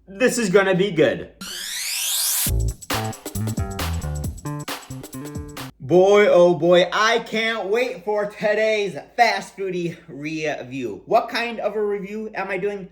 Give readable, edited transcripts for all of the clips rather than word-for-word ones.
This is gonna be good. Boy, oh boy, I can't wait for today's Fast Foodie review. What kind of a review am I doing?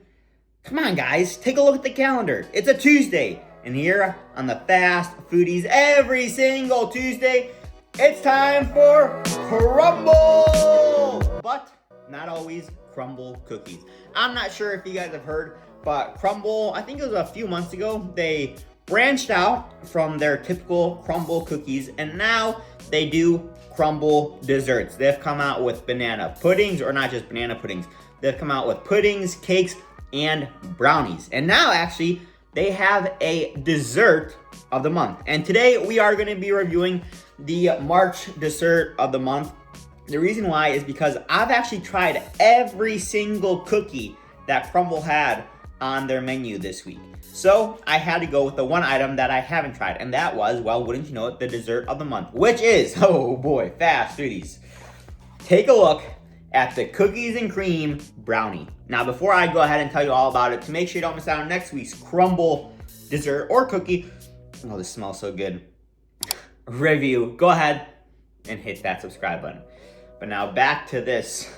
Come on, guys, take a look at the calendar. It's a Tuesday, and here on the Fast Foodies, every single Tuesday, it's time for Crumbl! But not always Crumbl cookies. I'm not sure if you guys have heard, but Crumbl, I think it was a few months ago, they branched out from their typical Crumbl cookies, and now they do Crumbl desserts. They've come out with banana puddings, or not just banana puddings. They've come out with puddings, cakes, and brownies. And now, actually, they have a dessert of the month. And today, we are going to be reviewing the March dessert of the month. The reason why is because I've actually tried every single cookie that Crumbl had on their menu this week. So I had to go with the one item that I haven't tried, and that was, well, wouldn't you know it, the dessert of the month, which is, oh boy, Fast Foodies. Take a look at the Cookies and Cream Brownie. Now, before I go ahead and tell you all about it, to make sure you don't miss out on next week's Crumbl dessert or cookie, oh, this smells so good, review, go ahead and hit that subscribe button. But now back to this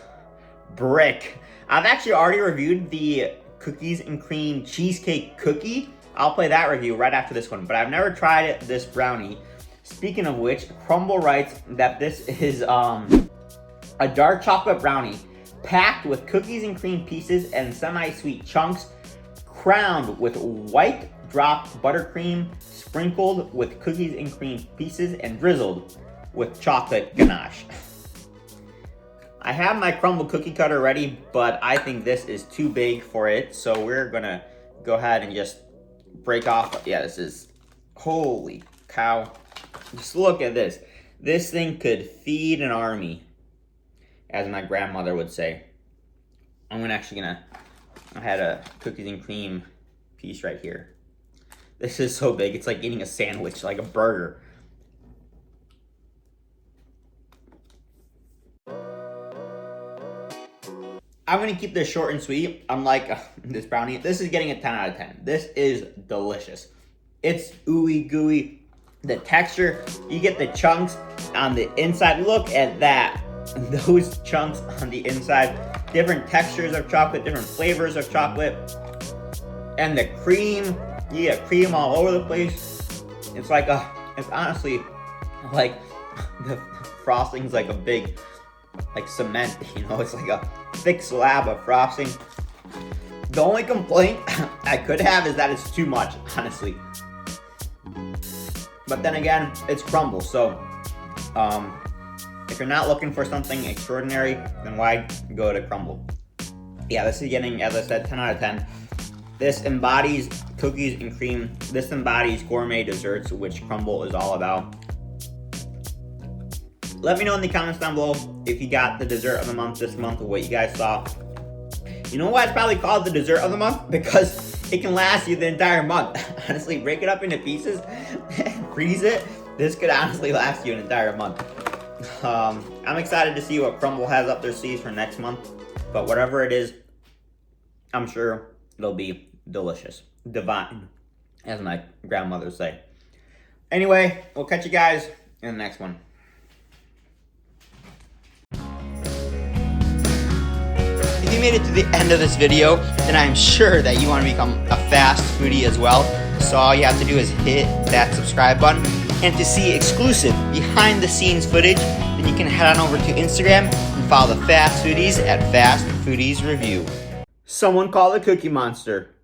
brick. I've actually already reviewed the Cookies and Cream Cheesecake Cookie. I'll play that review right after this one, but I've never tried this brownie. Speaking of which, Crumbl writes that this is a dark chocolate brownie packed with cookies and cream pieces and semi-sweet chunks, crowned with white dropped buttercream, sprinkled with cookies and cream pieces, and drizzled with chocolate ganache. I have my Crumbl cookie cutter ready, but I think this is too big for it, so we're gonna go ahead and just break off. Yeah, this is, holy cow. Just look at this. This thing could feed an army, as my grandmother would say. I had a cookies and cream piece right here. This is so big, it's like eating a sandwich, like a burger. I'm gonna keep this short and sweet. Unlike this brownie, this is getting a 10 out of 10. This is delicious. It's ooey gooey. The texture, you get the chunks on the inside. Look at that. Those chunks on the inside. Different textures of chocolate, different flavors of chocolate. And the cream, you get cream all over the place. It's like it's honestly like the frosting's like a big, like cement, you know, it's like a thick slab of frosting. The only complaint I could have is that it's too much, honestly. But then again, it's Crumbl, so if you're not looking for something extraordinary, then why go to Crumbl? Yeah, this is getting, as I said, 10 out of 10. This embodies cookies and cream. This embodies gourmet desserts, which Crumbl is all about. Let me know in the comments down below if you got the dessert of the month this month, or what you guys thought. You know why it's probably called the dessert of the month? Because it can last you the entire month. Honestly, break it up into pieces and freeze it. This could honestly last you an entire month. I'm excited to see what Crumbl has up their sleeves for next month. But whatever it is, I'm sure it'll be delicious. Divine, as my grandmother would say. Anyway, we'll catch you guys in the next one. If you made it to the end of this video, then I'm sure that you want to become a Fast Foodie as well. So all you have to do is hit that subscribe button. And to see exclusive behind the scenes footage, then you can head on over to Instagram and follow the Fast Foodies at Fast Foodies Review. Someone call the Cookie Monster.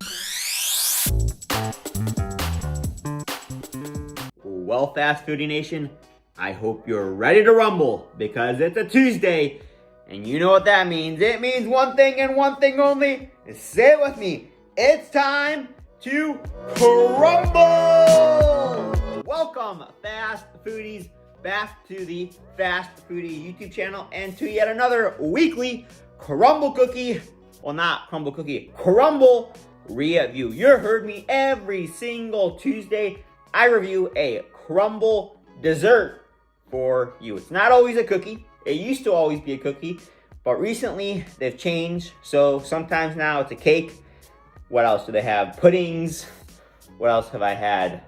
Well, Fast Foodie Nation, I hope you're ready to rumble, because it's a Tuesday. And you know what that means. It means one thing and one thing only. Say it with me. It's time to Crumbl! Welcome, Fast Foodies, back to the Fast Foodie YouTube channel and to yet another weekly Crumbl cookie. Well, not Crumbl cookie, Crumbl review. You heard me every single Tuesday. I review a Crumbl dessert for you. It's not always a cookie. It used to always be a cookie, but recently they've changed. So sometimes now it's a cake, What else do they have? Puddings. What else have I had?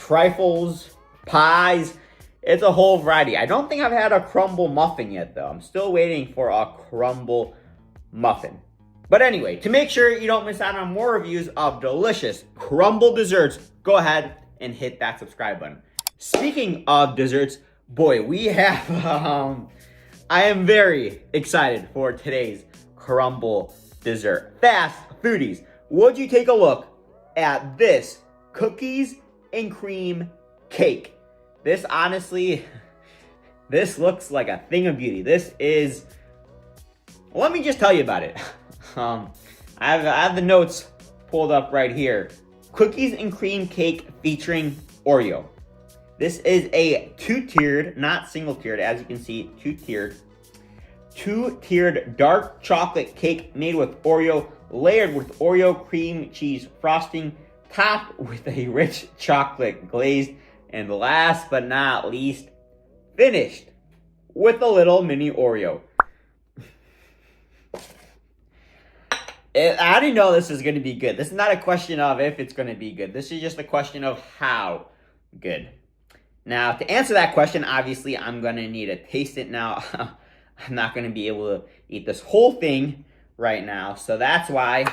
Trifles, pies. It's a whole variety. I don't think I've had a Crumbl muffin yet, though. I'm still waiting for a Crumbl muffin. But anyway, to make sure you don't miss out on more reviews of delicious Crumbl desserts, go ahead and hit that subscribe button. Speaking of desserts, boy, we have, I am very excited for today's Crumbl dessert. Fast Foodies, would you take a look at this cookies and cream cake? This honestly, this looks like a thing of beauty. This is, let me just tell you about it. I have the notes pulled up right here. Cookies and cream cake featuring Oreo. This is a two-tiered, not single-tiered, as you can see, two-tiered dark chocolate cake made with Oreo, layered with Oreo cream cheese frosting, topped with a rich chocolate glaze, and last but not least, finished with a little mini Oreo. I already know this is going to be good. This is not a question of if it's going to be good. This is just a question of how good. Now, to answer that question, obviously, I'm going to need to taste it now. I'm not going to be able to eat this whole thing right now. So that's why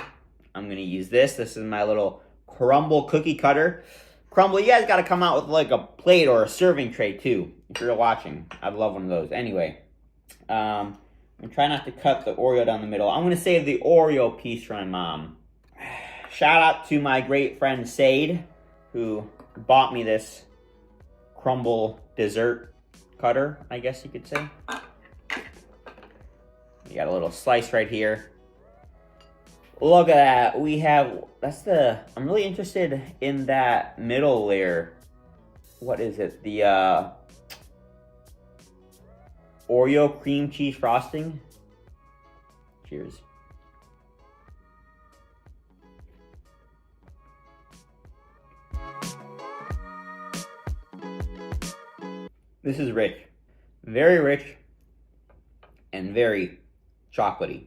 I'm going to use this. This is my little Crumbl cookie cutter. Crumbl, you guys got to come out with like a plate or a serving tray too, if you're watching. I'd love one of those. Anyway, I'm trying not to cut the Oreo down the middle. I'm going to save the Oreo piece for my mom. Shout out to my great friend Sade, who bought me this Crumbl dessert cutter, I guess you could say. We got a little slice right here. Look at that. We have, I'm really interested in that middle layer. What is it? The Oreo cream cheese frosting. Cheers. This is rich. Very rich and very chocolatey.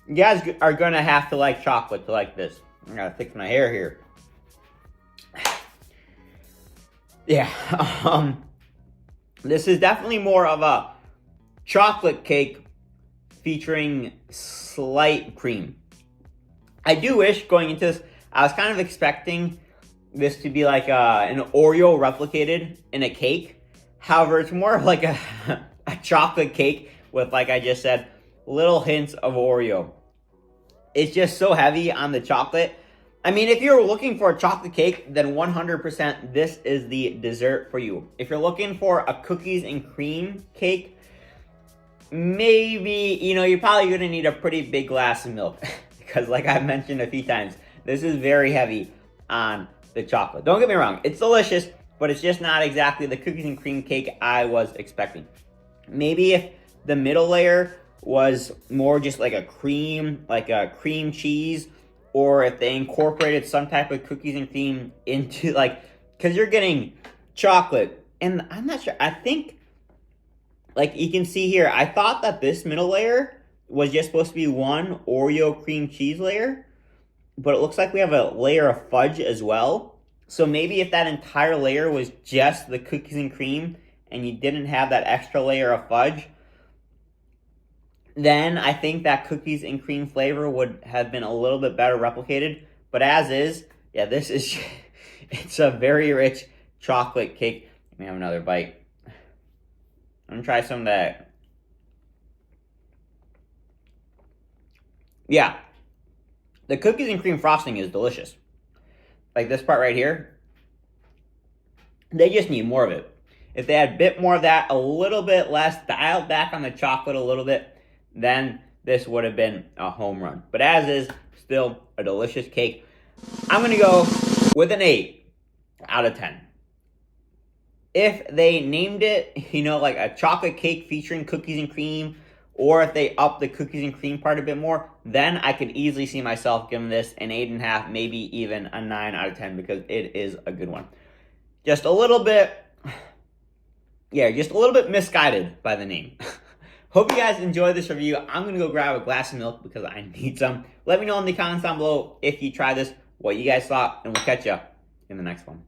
You guys are gonna have to like chocolate to like this. I gotta fix my hair here. Yeah, this is definitely more of a chocolate cake featuring slight cream. I do wish going into this, I was kind of expecting this to be like an Oreo replicated in a cake. However, it's more of like a chocolate cake with, like I just said, little hints of Oreo. It's just so heavy on the chocolate. I mean, if you're looking for a chocolate cake, then 100% this is the dessert for you. If you're looking for a cookies and cream cake, maybe, you're probably going to need a pretty big glass of milk. Because like I've mentioned a few times, this is very heavy on the chocolate. Don't get me wrong, it's delicious, but it's just not exactly the cookies and cream cake I was expecting. Maybe if the middle layer was more just like a cream cheese, or if they incorporated some type of cookies and cream into, like, because you're getting chocolate, and I'm not sure, I think, like you can see here, I thought that this middle layer was just supposed to be one Oreo cream cheese layer, but it looks like we have a layer of fudge as well. So maybe if that entire layer was just the cookies and cream, and you didn't have that extra layer of fudge, then I think that cookies and cream flavor would have been a little bit better replicated. But as is, yeah, this is, it's a very rich chocolate cake. Let me have another bite. I'm gonna try some of that. Yeah, the cookies and cream frosting is delicious. Like this part right here, they just need more of it. If they had a bit more of that, a little bit less, dialed back on the chocolate a little bit, then this would have been a home run. But as is, still a delicious cake. I'm going to go with an 8 out of 10. If they named it, like a chocolate cake featuring cookies and cream, or if they upped the cookies and cream part a bit more, then I could easily see myself giving this an 8.5, maybe even a 9 out of 10, because it is a good one. Just a little bit misguided by the name. Hope you guys enjoyed this review. I'm gonna go grab a glass of milk because I need some. Let me know in the comments down below if you try this, what you guys thought, and we'll catch you in the next one.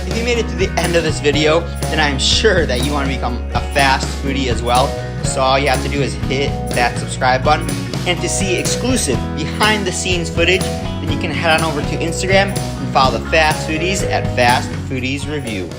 If you made it to the end of this video, then I'm sure that you want to become a fast foodie as well. So all you have to do is hit that subscribe button. And to see exclusive behind the scenes footage, then you can head on over to Instagram and follow the Fast Foodies at Fast Foodies Review.